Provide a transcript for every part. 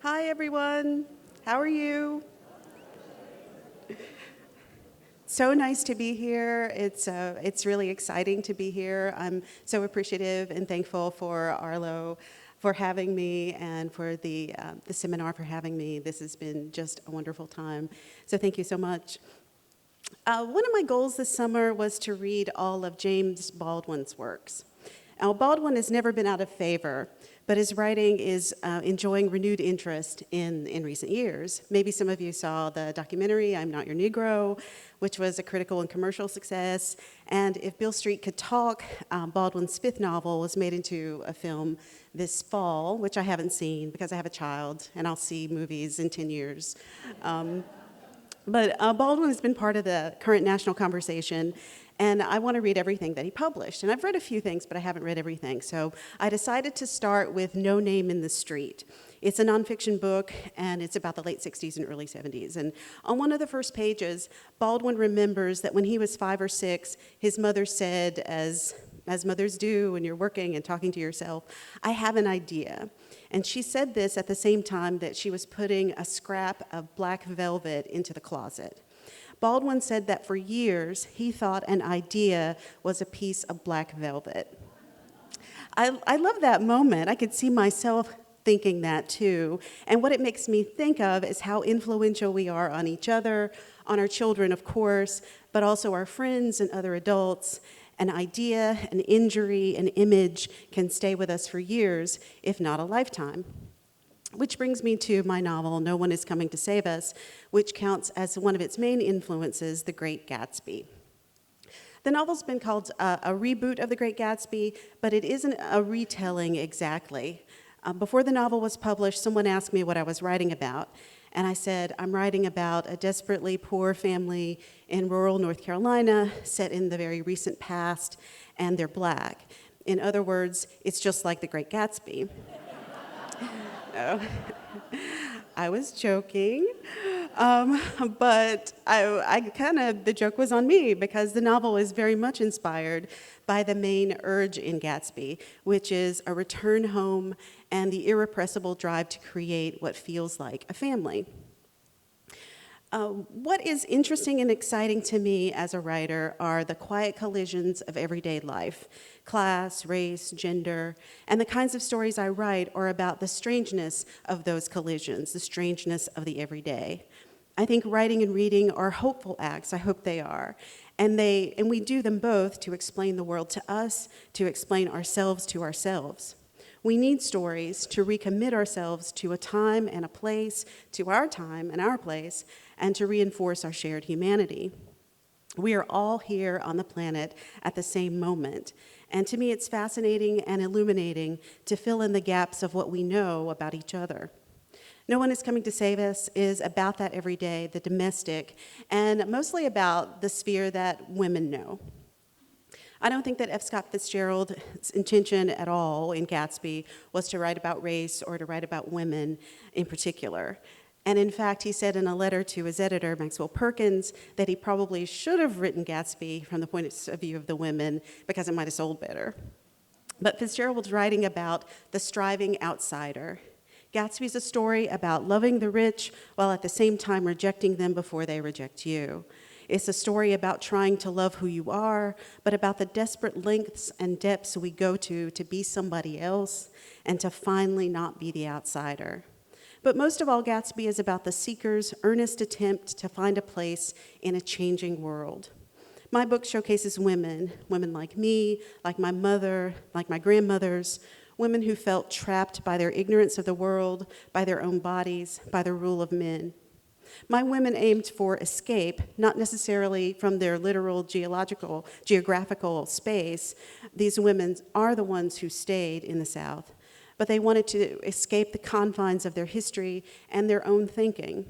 Hi, everyone. How are you? So nice to be here. It's really exciting to be here. I'm so appreciative and thankful for Arlo for having me and for the seminar for having me. This has been just a wonderful time. So thank you so much. One of my goals this summer was to read all of James Baldwin's works. Now, Baldwin has never been out of favor, but his writing is enjoying renewed interest in recent years. Maybe some of you saw the documentary, I'm Not Your Negro, which was a critical and commercial success. And If Beale Street Could Talk, Baldwin's fifth novel, was made into a film this fall, which I haven't seen because I have a child, and I'll see movies in 10 years. But Baldwin has been part of the current national conversation, and I want to read everything that he published. And I've read a few things, but I haven't read everything. So I decided to start with No Name in the Street. It's a nonfiction book, and it's about the late 60s and early 70s. And on one of the first pages, Baldwin remembers that when he was 5 or 6, his mother said, as mothers do when you're working and talking to yourself, "I have an idea." And she said this at the same time that she was putting a scrap of black velvet into the closet. Baldwin said that for years, he thought an idea was a piece of black velvet. I love that moment. I could see myself thinking that too. And what it makes me think of is how influential we are on each other, on our children, of course, but also our friends and other adults. An idea, an injury, an image can stay with us for years, if not a lifetime. Which brings me to my novel, No One Is Coming to Save Us, which counts as one of its main influences, The Great Gatsby. The novel's been called a reboot of The Great Gatsby, but it isn't a retelling exactly. Before the novel was published, someone asked me what I was writing about, and I said, I'm writing about a desperately poor family in rural North Carolina set in the very recent past, and they're black. In other words, it's just like The Great Gatsby. No. I was joking, but the joke was on me because the novel is very much inspired by the main urge in Gatsby, which is a return home and the irrepressible drive to create what feels like a family. What is interesting and exciting to me as a writer are the quiet collisions of everyday life, class, race, gender, and the kinds of stories I write are about the strangeness of those collisions, the strangeness of the everyday. I think writing and reading are hopeful acts, I hope they are, and we do them both to explain the world to us, to explain ourselves to ourselves. We need stories to recommit ourselves to a time and a place, to our time and our place, and to reinforce our shared humanity. We are all here on the planet at the same moment, and to me it's fascinating and illuminating to fill in the gaps of what we know about each other. No One Is Coming to Save Us is about that everyday, the domestic, and mostly about the sphere that women know. I don't think that F. Scott Fitzgerald's intention at all in Gatsby was to write about race or to write about women in particular. And in fact, he said in a letter to his editor, Maxwell Perkins, that he probably should have written Gatsby from the point of view of the women because it might have sold better. But Fitzgerald was writing about the striving outsider. Gatsby's a story about loving the rich while at the same time rejecting them before they reject you. It's a story about trying to love who you are, but about the desperate lengths and depths we go to be somebody else and to finally not be the outsider. But most of all, Gatsby is about the seeker's earnest attempt to find a place in a changing world. My book showcases women like me, like my mother, like my grandmothers, women who felt trapped by their ignorance of the world, by their own bodies, by the rule of men. My women aimed for escape, not necessarily from their literal geographical space. These women are the ones who stayed in the South, but they wanted to escape the confines of their history and their own thinking.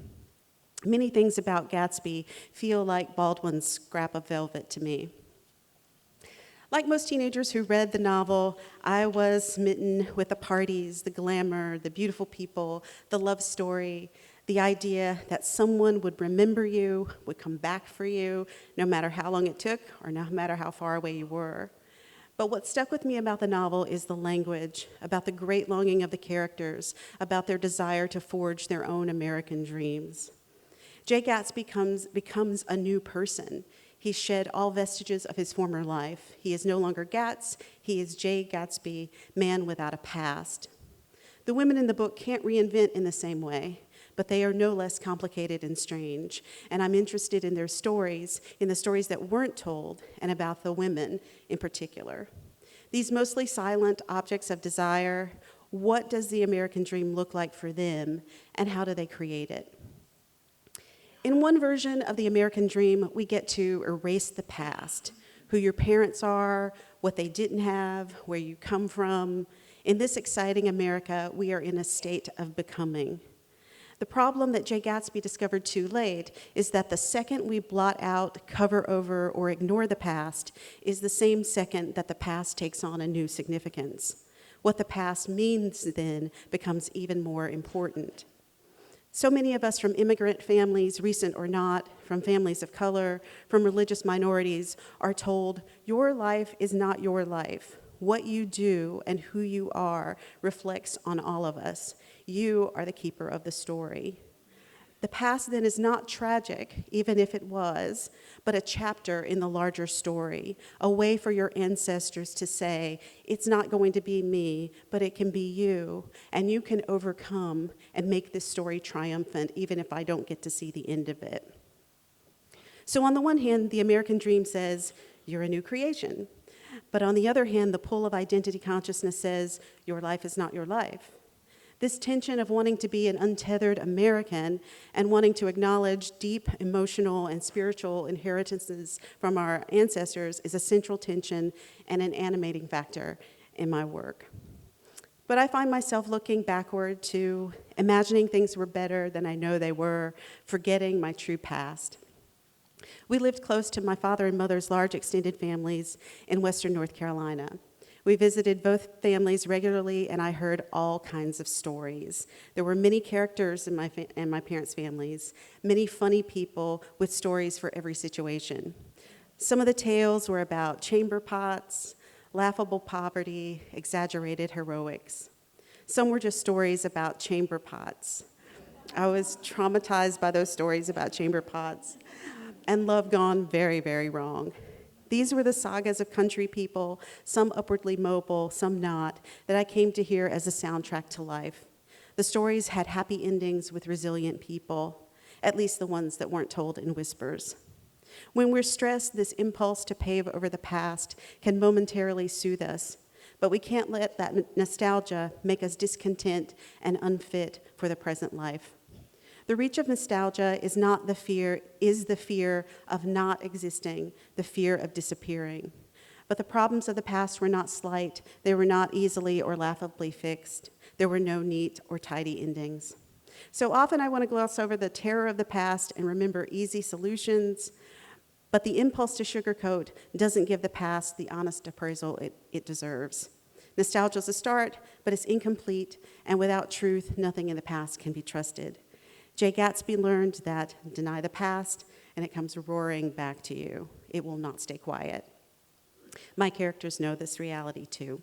Many things about Gatsby feel like Baldwin's scrap of velvet to me. Like most teenagers who read the novel, I was smitten with the parties, the glamour, the beautiful people, the love story, the idea that someone would remember you, would come back for you, no matter how long it took or no matter how far away you were. But what stuck with me about the novel is the language, about the great longing of the characters, about their desire to forge their own American dreams. Jay Gatsby becomes a new person. He shed all vestiges of his former life. He is no longer Gats, he is Jay Gatsby, man without a past. The women in the book can't reinvent in the same way, but they are no less complicated and strange. And I'm interested in their stories, in the stories that weren't told, and about the women in particular. These mostly silent objects of desire, what does the American dream look like for them, and how do they create it? In one version of the American dream, we get to erase the past, who your parents are, what they didn't have, where you come from. In this exciting America, we are in a state of becoming. The problem that Jay Gatsby discovered too late is that the second we blot out, cover over, or ignore the past is the same second that the past takes on a new significance. What the past means then becomes even more important. So many of us from immigrant families, recent or not, from families of color, from religious minorities, are told, your life is not your life. What you do and who you are reflects on all of us. You are the keeper of the story. The past then is not tragic, even if it was, but a chapter in the larger story, a way for your ancestors to say, it's not going to be me, but it can be you, and you can overcome and make this story triumphant, even if I don't get to see the end of it. So on the one hand, the American dream says, you're a new creation. But on the other hand, the pull of identity consciousness says, your life is not your life. This tension of wanting to be an untethered American and wanting to acknowledge deep emotional and spiritual inheritances from our ancestors is a central tension and an animating factor in my work. But I find myself looking backward to imagining things were better than I know they were, forgetting my true past. We lived close to my father and mother's large extended families in Western North Carolina. We visited both families regularly, and I heard all kinds of stories. There were many characters in my parents' families, many funny people with stories for every situation. Some of the tales were about chamber pots, laughable poverty, exaggerated heroics. Some were just stories about chamber pots. I was traumatized by those stories about chamber pots, and love gone very, very wrong. These were the sagas of country people, some upwardly mobile, some not, that I came to hear as a soundtrack to life. The stories had happy endings with resilient people, at least the ones that weren't told in whispers. When we're stressed, this impulse to pave over the past can momentarily soothe us, but we can't let that nostalgia make us discontent and unfit for the present life. The reach of nostalgia is the fear of not existing, the fear of disappearing. But the problems of the past were not slight. They were not easily or laughably fixed. There were no neat or tidy endings. So often I want to gloss over the terror of the past and remember easy solutions, but the impulse to sugarcoat doesn't give the past the honest appraisal it deserves. Nostalgia is a start, but it's incomplete, and without truth, nothing in the past can be trusted. Jay Gatsby learned that deny the past, and it comes roaring back to you. It will not stay quiet. My characters know this reality too.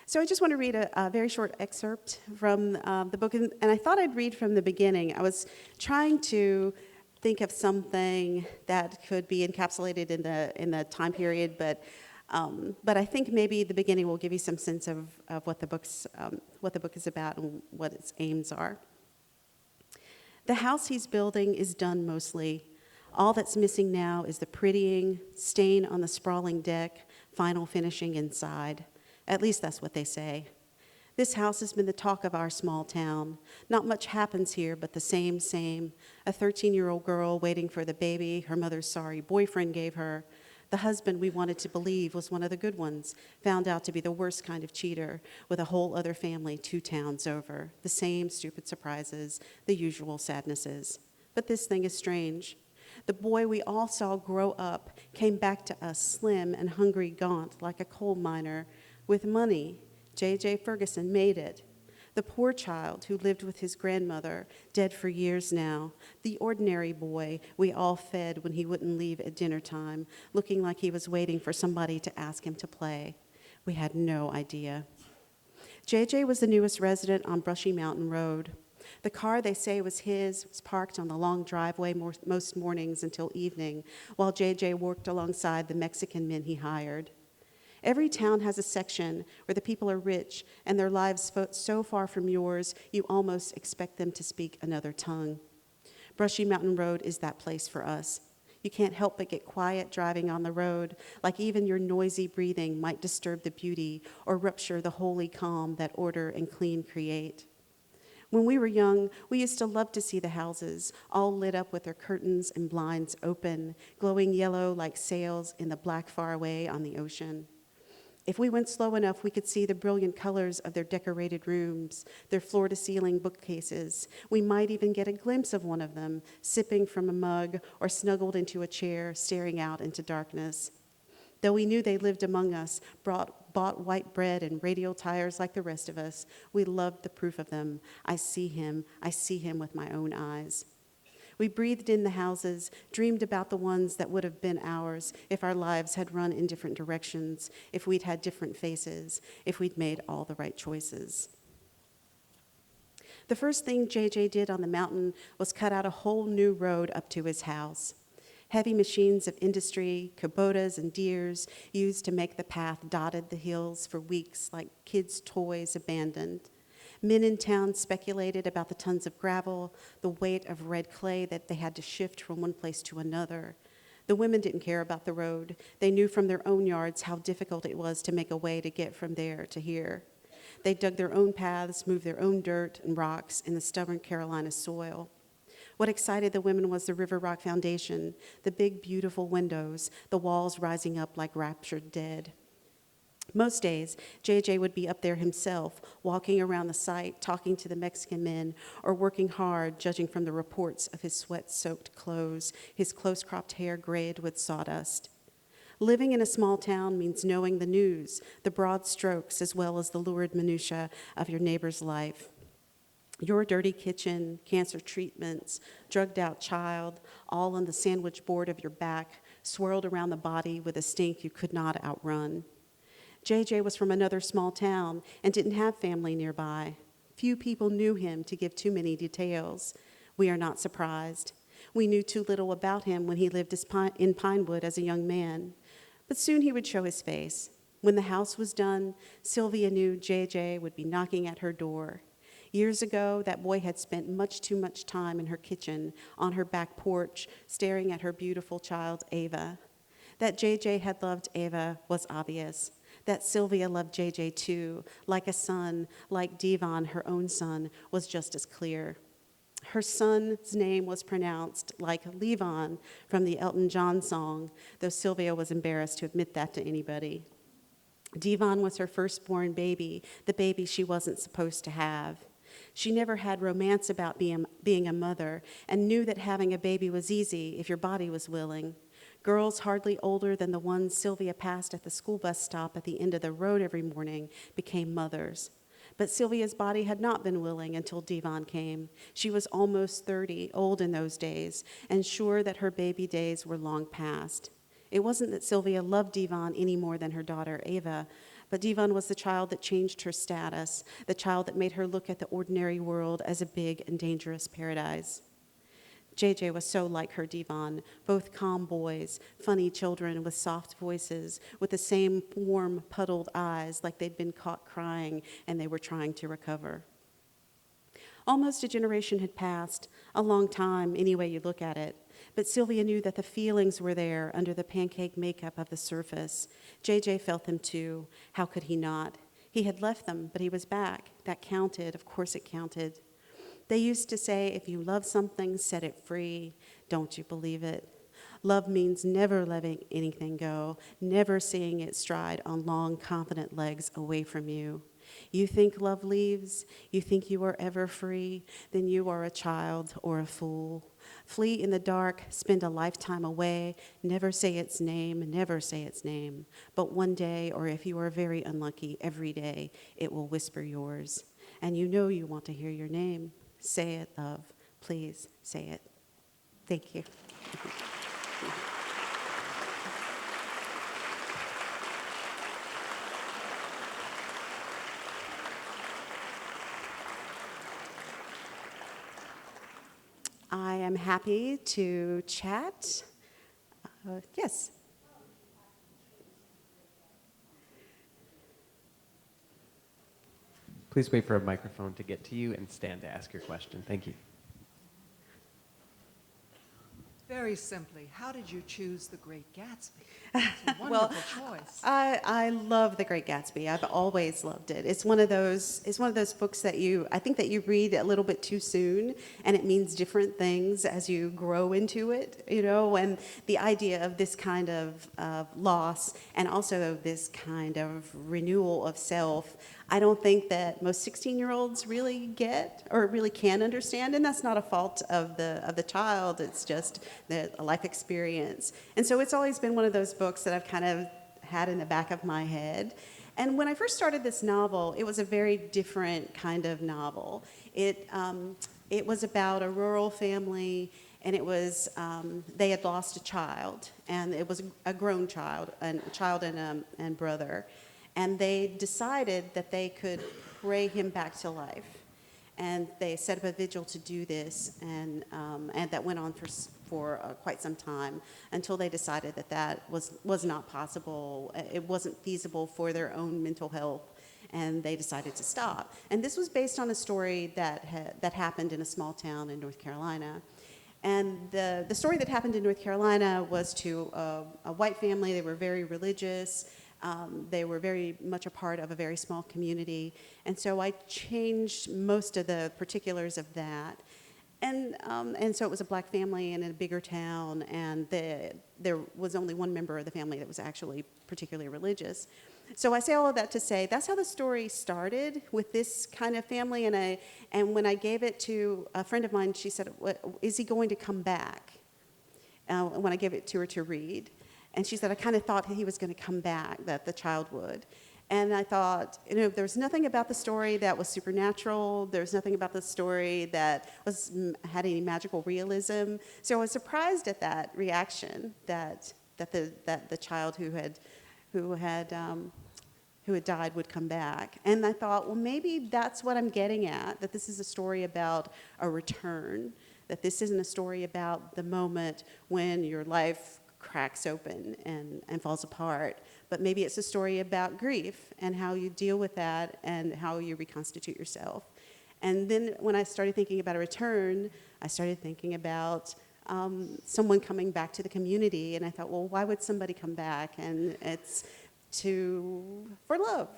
So I just want to read a very short excerpt from the book, and I thought I'd read from the beginning. I was trying to think of something that could be encapsulated in the time period, but I think maybe the beginning will give you some sense of what the book is about and what its aims are. The house he's building is done mostly. All that's missing now is the prettying, stain on the sprawling deck, final finishing inside. At least that's what they say. This house has been the talk of our small town. Not much happens here, but the same. A 13-year-old girl waiting for the baby her mother's sorry boyfriend gave her. The husband we wanted to believe was one of the good ones, found out to be the worst kind of cheater, with a whole other family 2 towns over. The same stupid surprises, the usual sadnesses. But this thing is strange. The boy we all saw grow up came back to us slim and hungry, gaunt, like a coal miner, with money. J.J. Ferguson made it. The poor child who lived with his grandmother, dead for years now. The ordinary boy we all fed when he wouldn't leave at dinner time, looking like he was waiting for somebody to ask him to play. We had no idea. JJ was the newest resident on Brushy Mountain Road. The car they say was his was parked on the long driveway most mornings until evening, while JJ worked alongside the Mexican men he hired. Every town has a section where the people are rich and their lives so far from yours, you almost expect them to speak another tongue. Brushy Mountain Road is that place for us. You can't help but get quiet driving on the road, like even your noisy breathing might disturb the beauty or rupture the holy calm that order and clean create. When we were young, we used to love to see the houses, all lit up with their curtains and blinds open, glowing yellow like sails in the black faraway on the ocean. If we went slow enough, we could see the brilliant colors of their decorated rooms, their floor-to-ceiling bookcases. We might even get a glimpse of one of them, sipping from a mug or snuggled into a chair, staring out into darkness. Though we knew they lived among us, bought white bread and radial tires like the rest of us, we loved the proof of them. I see him with my own eyes. We breathed in the houses, dreamed about the ones that would have been ours if our lives had run in different directions, if we'd had different faces, if we'd made all the right choices. The first thing JJ did on the mountain was cut out a whole new road up to his house. Heavy machines of industry, Kubotas and Deeres used to make the path dotted the hills for weeks like kids' toys abandoned. Men in town speculated about the tons of gravel, the weight of red clay that they had to shift from one place to another. The women didn't care about the road. They knew from their own yards how difficult it was to make a way to get from there to here. They dug their own paths, moved their own dirt and rocks in the stubborn Carolina soil. What excited the women was the River Rock Foundation, the big, beautiful windows, the walls rising up like raptured dead. Most days, JJ would be up there himself, walking around the site, talking to the Mexican men, or working hard, judging from the reports of his sweat-soaked clothes, his close-cropped hair grayed with sawdust. Living in a small town means knowing the news, the broad strokes, as well as the lurid minutiae of your neighbor's life. Your dirty kitchen, cancer treatments, drugged-out child, all on the sandwich board of your back, swirled around the body with a stink you could not outrun. JJ was from another small town and didn't have family nearby. Few people knew him to give too many details. We are not surprised. We knew too little about him when he lived in Pinewood as a young man. But soon he would show his face. When the house was done, Sylvia knew JJ would be knocking at her door. Years ago, that boy had spent much too much time in her kitchen, on her back porch, staring at her beautiful child, Ava. That JJ had loved Ava was obvious. That Sylvia loved JJ too, like a son, like Devon, her own son, was just as clear. Her son's name was pronounced like Levon from the Elton John song, though Sylvia was embarrassed to admit that to anybody. Devon was her firstborn baby, the baby she wasn't supposed to have. She never had romance about being a mother and knew that having a baby was easy if your body was willing. Girls hardly older than the ones Sylvia passed at the school bus stop at the end of the road every morning became mothers. But Sylvia's body had not been willing until Devon came. She was almost 30, old in those days, and sure that her baby days were long past. It wasn't that Sylvia loved Devon any more than her daughter Ava, but Devon was the child that changed her status, the child that made her look at the ordinary world as a big and dangerous paradise. JJ was so like her Devon, both calm boys, funny children with soft voices, with the same warm, puddled eyes like they'd been caught crying and they were trying to recover. Almost a generation had passed, a long time any way you look at it, but Sylvia knew that the feelings were there under the pancake makeup of the surface. JJ felt them too. How could he not? He had left them, but he was back. That counted. Of course it counted. They used to say, if you love something, set it free. Don't you believe it? Love means never letting anything go, never seeing it stride on long, confident legs away from you. You think love leaves? You think you are ever free? Then you are a child or a fool. Flee in the dark, spend a lifetime away, never say its name, never say its name. But one day, or if you are very unlucky, every day, it will whisper yours. and you know you want to hear your name. Say it, love. Please say it. Thank you. I am happy to chat. Yes. Please wait for a microphone to get to you and stand to ask your question. Thank you. Very simply, how did you choose The Great Gatsby? It's a wonderful choice. I love The Great Gatsby. I've always loved it. It's one of those books that I think that you read a little bit too soon, and it means different things as you grow into it, and the idea of this kind of loss and also this kind of renewal of self, I don't think that most 16-year-olds really get or really can understand, and that's not a fault of the child. It's just a life experience. And so it's always been one of those books that I've kind of had in the back of my head. And when I first started this novel, it was a very different kind of novel. It was about a rural family, and it was they had lost a child, and it was a grown child, and brother. And they decided that they could pray him back to life. And they set up a vigil to do this, and that went on for quite some time until they decided that was not possible. It wasn't feasible for their own mental health, and they decided to stop. And this was based on a story that happened in a small town in North Carolina. And the story that happened in North Carolina was to a white family. They were very religious. They were very much a part of a very small community. And so I changed most of the particulars of that. And so it was a black family in a bigger town, and there was only one member of the family that was actually particularly religious. So I say all of that to say that's how the story started, with this kind of family. And when I gave it to a friend of mine, she said, "Is he going to come back?" When I gave it to her to read. And she said, I kind of thought he was going to come back, that the child would. And I thought, there was nothing about the story that was supernatural. There was nothing about the story that had any magical realism. So I was surprised at that reaction, that the child who had died would come back. And I thought, well, maybe that's what I'm getting at, that this is a story about a return, that this isn't a story about the moment when your life cracks open and falls apart, but maybe it's a story about grief and how you deal with that and how you reconstitute yourself. And then when I started thinking about a return, I started thinking about someone coming back to the community, and I thought, well, why would somebody come back? And it's for love,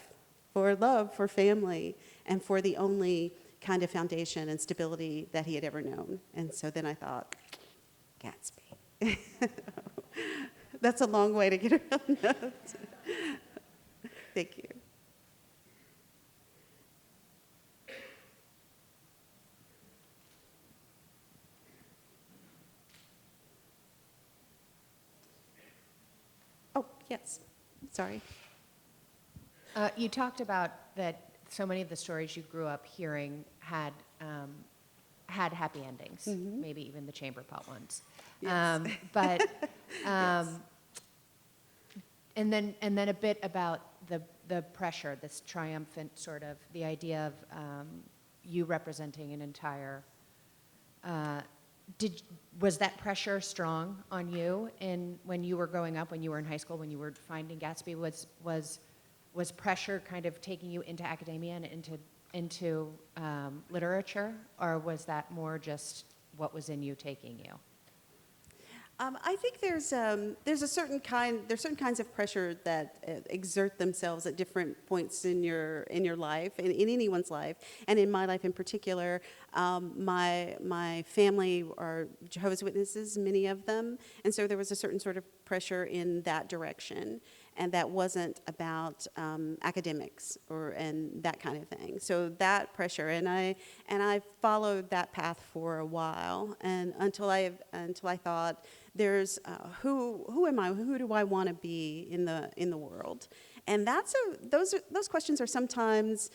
for family, and for the only kind of foundation and stability that he had ever known. And so then I thought, Gatsby. That's a long way to get around that. Thank you. Oh, yes. Sorry. You talked about that so many of the stories you grew up hearing had happy endings, maybe even the chamber pot ones. Yes. Yes. And then a bit about the pressure, this triumphant sort of, the idea of you representing an entire. Was that pressure strong on you when you were growing up, when you were in high school, when you were finding Gatsby? Was pressure kind of taking you into academia and into literature, or was that more just what was in you taking you? I think there's certain kinds of pressure that exert themselves at different points in your life, in anyone's life, and in my life in particular. My family are Jehovah's Witnesses, many of them, and so there was a certain sort of pressure in that direction, and that wasn't about academics and that kind of thing. So that pressure, and I followed that path for a while, and until I thought, there's who am I? Who do I want to be in the world? And those questions are sometimes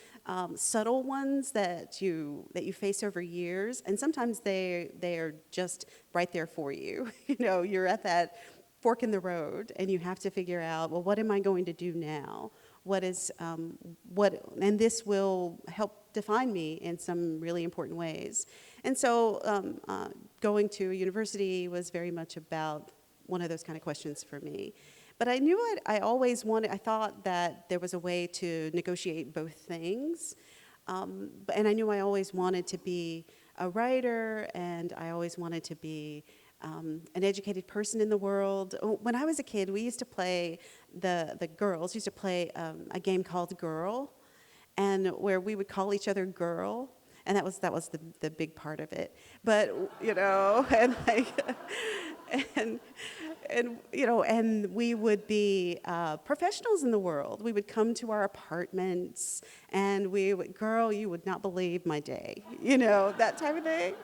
subtle ones that you face over years, and sometimes they are just right there for you. You know, you're at that fork in the road, and you have to figure out, well, what am I going to do now? And this will help define me in some really important ways. And so going to a university was very much about one of those kind of questions for me. But I knew I thought that there was a way to negotiate both things. And I knew I always wanted to be a writer, and I always wanted to be an educated person in the world. When I was a kid, we used to play, the girls used to play a game called Girl, and where we would call each other girl, and that was the big part of it. But, you know, and like, and you know, and we would be professionals in the world. We would come to our apartments, and we would, girl, you would not believe my day, you know, that type of thing.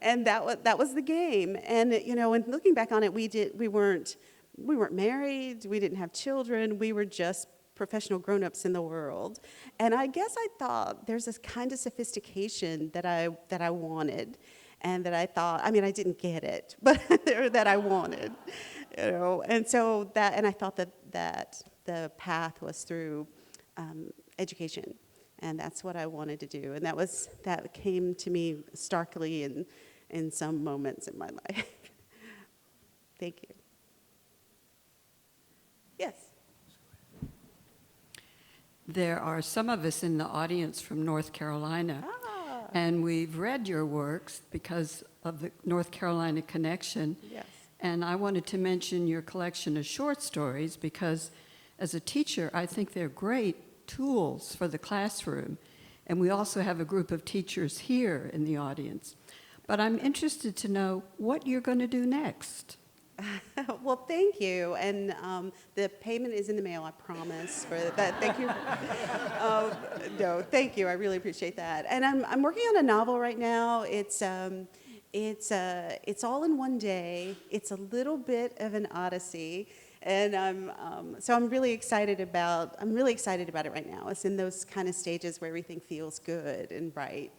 And that was the game. And you know, and looking back on it, we weren't married, we didn't have children, we were just professional grown-ups in the world. And I guess I thought there's this kind of sophistication that I wanted, and that I thought, I mean, I didn't get it, but that I wanted, you know. And so and I thought that the path was through education, and that's what I wanted to do. And that came to me starkly in some moments in my life. Thank you. Yes. There are some of us in the audience from North Carolina, and we've read your works because of the North Carolina connection. Yes. And I wanted to mention your collection of short stories because as a teacher, I think they're great tools for the classroom. And we also have a group of teachers here in the audience. But I'm interested to know what you're going to do next. Well, thank you, and the payment is in the mail, I promise, for that. Thank you. No, thank you, I really appreciate that. And I'm working on a novel right now. It's all in one day. It's a little bit of an odyssey, and I'm really excited about it right now. It's in those kind of stages where everything feels good and right.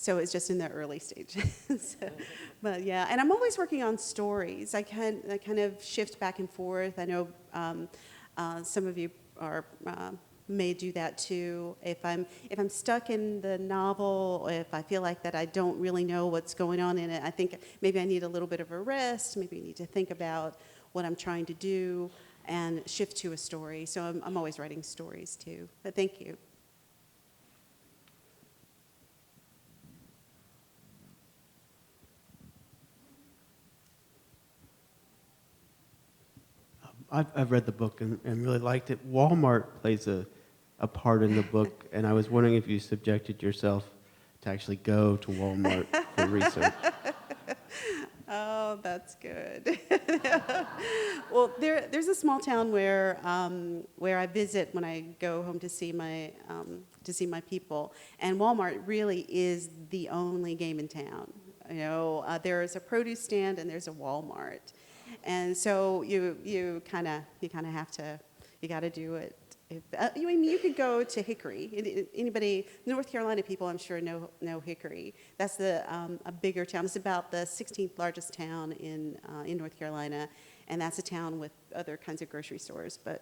So it's just in the early stages. But yeah, and I'm always working on stories. I kind of shift back and forth. I know some of you may do that too. If I'm stuck in the novel, or if I feel like that I don't really know what's going on in it, I think maybe I need a little bit of a rest. Maybe I need to think about what I'm trying to do and shift to a story. So I'm always writing stories too. But thank you. I've read the book and really liked it. Walmart plays a part in the book, and I was wondering if you subjected yourself to actually go to Walmart for research. Oh, that's good. Well, there's a small town where I visit when I go home to see my people, and Walmart really is the only game in town. You know, there's a produce stand and there's a Walmart. And so you kind of have to, you got to do it. You could go to Hickory. Anybody, North Carolina people, I'm sure know Hickory. That's a bigger town. It's about the 16th largest town in North Carolina, and that's a town with other kinds of grocery stores. But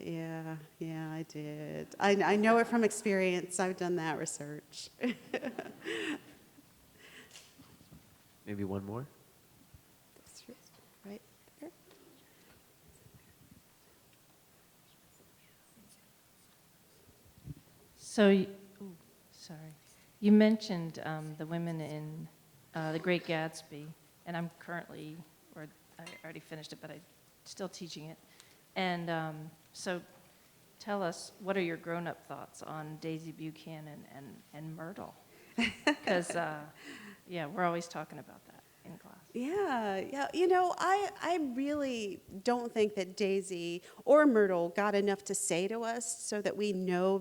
yeah, I did. I know it from experience. I've done that research. Maybe one more? Right there. So, you mentioned the women in The Great Gatsby, and I'm currently, or I already finished it, but I'm still teaching it. And so tell us, what are your grown-up thoughts on Daisy Buchanan and Myrtle? Because, yeah, we're always talking about that in class. Yeah, yeah. You know, I really don't think that Daisy or Myrtle got enough to say to us so that we know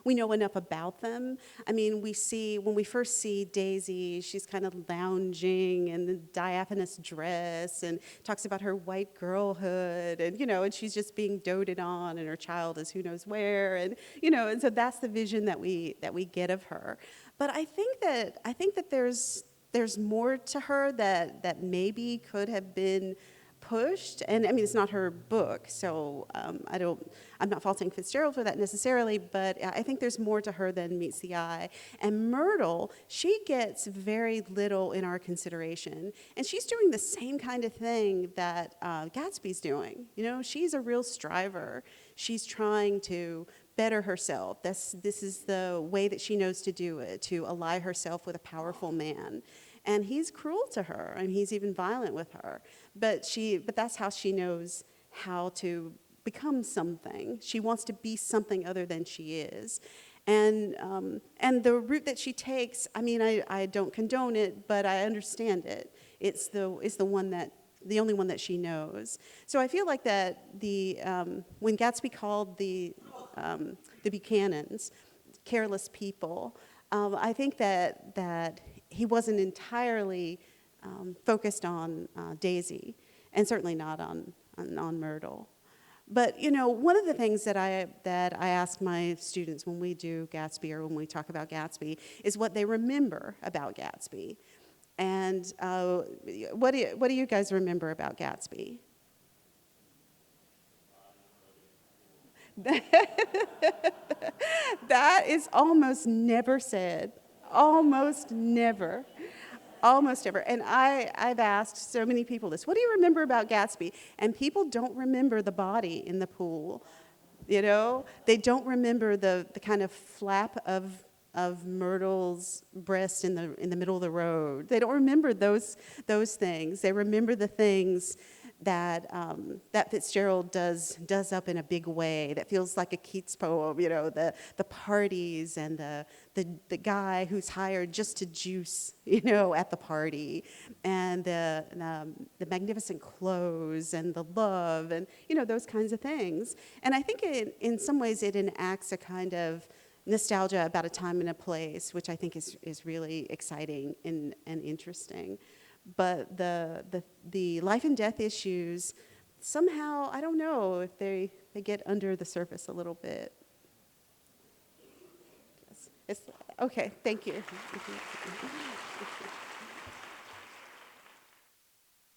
we know enough about them. I mean, when we first see Daisy, she's kind of lounging in the diaphanous dress and talks about her white girlhood and, and she's just being doted on and her child is who knows where. And, and so that's the vision that we get of her. But I think that there's more to her that maybe could have been pushed. And I mean, it's not her book, so I'm not faulting Fitzgerald for that necessarily, but I think there's more to her than meets the eye. And Myrtle, she gets very little in our consideration. And she's doing the same kind of thing that Gatsby's doing. She's a real striver. She's trying to better herself. This is the way that she knows to do it, to ally herself with a powerful man. And he's cruel to her, and he's even violent with her. But that's how she knows how to become something. She wants to be something other than she is. And the route that she takes, I mean, I don't condone it, but I understand it. It's the only one that she knows. So I feel like that when Gatsby called the Buchanans careless people, I think that he wasn't entirely focused on Daisy, and certainly not on Myrtle. But one of the things that I ask my students when we do Gatsby or when we talk about Gatsby is what they remember about Gatsby. And what do you guys remember about Gatsby? That is almost never said. Almost never. Almost never. And I've asked so many people this. What do you remember about Gatsby? And people don't remember the body in the pool. They don't remember the kind of flap of Myrtle's breast in the middle of the road. They don't remember those things. They remember the things that Fitzgerald does up in a big way that feels like a Keats poem. The parties and the guy who's hired just to juice, at the party, and the magnificent clothes and the love and those kinds of things. And I think in some ways it enacts a kind of nostalgia about a time and a place, which I think is really exciting and interesting. But the life and death issues, somehow, I don't know if they get under the surface a little bit. Okay, thank you.